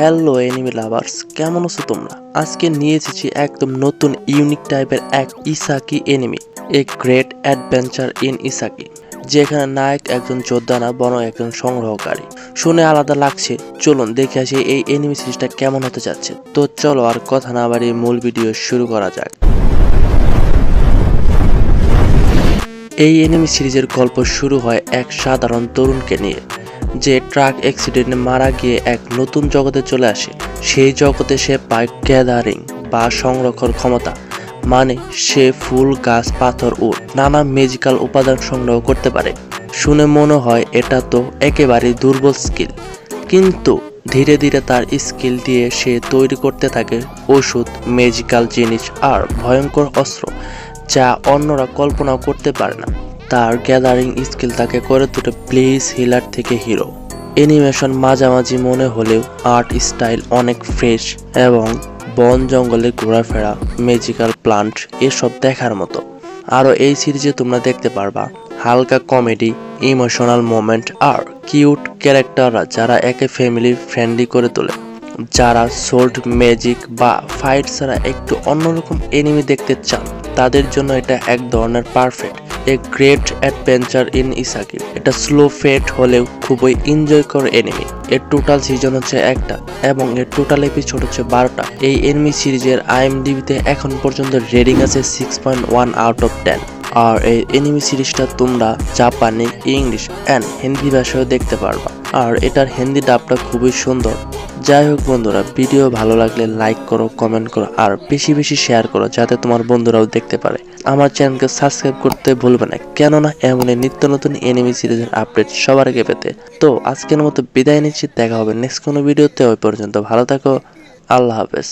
Hello enemy lovers, কেমন আছো তোমরা? আজকে নিয়ে এসেছি একদম নতুন ইউনিক টাইপের এক isekai anime, a great adventure in isekai, যেখানে নায়ক একজন যোদ্ধা না বরং একজন সংগ্রহকারী। শুনে আলাদা লাগছে, চলুন দেখে আসি এই এনিমি সিরিজটা কেমন হতে যাচ্ছে। তো চলো আর কথা না বাড়িয়ে মূল ভিডিও শুরু করা যাক। এই এনিমি সিরিজের গল্প শুরু হয় এক সাধারণ তরুণকে নিয়ে, যে ট্রাক অ্যাক্সিডেন্টে মারা গিয়ে এক নতুন জগতে চলে আসে। সেই জগতে সে পায় গ্যাদারিং বা সংরক্ষণ ক্ষমতা, মানে সে ফুল, গাছ, পাথর ও নানা ম্যাজিক্যাল উপাদান সংগ্রহ করতে পারে। শুনে মনে হয় এটা তো একেবারেই দুর্বল স্কিল, কিন্তু ধীরে ধীরে তার স্কিল দিয়ে সে তৈরি করতে থাকে ওষুধ, ম্যাজিক্যাল জিনিস আর ভয়ঙ্কর অস্ত্র, যা অন্যরা কল্পনাও করতে পারে না। তার গ্যাদারিং স্কিল তাকে করে তোলে প্লেস হিলার থেকে হিরো। অ্যানিমেশন মাঝামাঝি মনে হলেও আর্ট স্টাইল অনেক ফ্রেশ এবং বন জঙ্গলে ঘোরাফেরা, ম্যাজিক্যাল প্লান্ট এসব দেখার মতো। আরও এই সিরিজে তোমরা দেখতে পারবা হালকা কমেডি, ইমোশনাল মোমেন্ট আর কিউট ক্যারেক্টাররা, যারা একে ফ্যামিলি ফ্রেন্ডলি করে তোলে। যারা সোল্ড, ম্যাজিক বা ফাইট ছাড়া একটু অন্যরকম এনিমি দেখতে চান, তাদের জন্য এটা এক ধরনের perfect a great adventure in isekai. এটা স্লো ফেট হলেও খুবই এনজয় করে এনিমি। এর টোটাল সিজন হচ্ছে একটা এবং এর টোটাল এপিসোড হচ্ছে 12টা। এই এনিমি সিরিজের IMDb-তে এখন পর্যন্ত রেটিং আছে 6.1 আউট অফ 10। আর এই এনিমি সিরিজটা তোমরা জাপানি, ইংলিশ অ্যান্ড হিন্দি ভাষায় দেখতে পারবা, আর এটার হিন্দি ডাবটা খুবই সুন্দর। যাই হোক বন্ধুরা, ভিডিও ভালো লাগলে লাইক করো, কমেন্ট করো আর বেশি বেশি শেয়ার করো, যাতে তোমার বন্ধুরাও দেখতে পারে। আমার চ্যানেলকে সাবস্ক্রাইব করতে ভুলবে না, কেননা এমনই নিত্য নতুন এনিমি সিরিজের আপডেট সবার আগে পেতে। তো আজকের মতো বিদায় নিচ্ছি, দেখা হবে নেক্সট কোনো ভিডিওতে। ওই পর্যন্ত ভালো থাকো, আল্লাহ হাফেজ।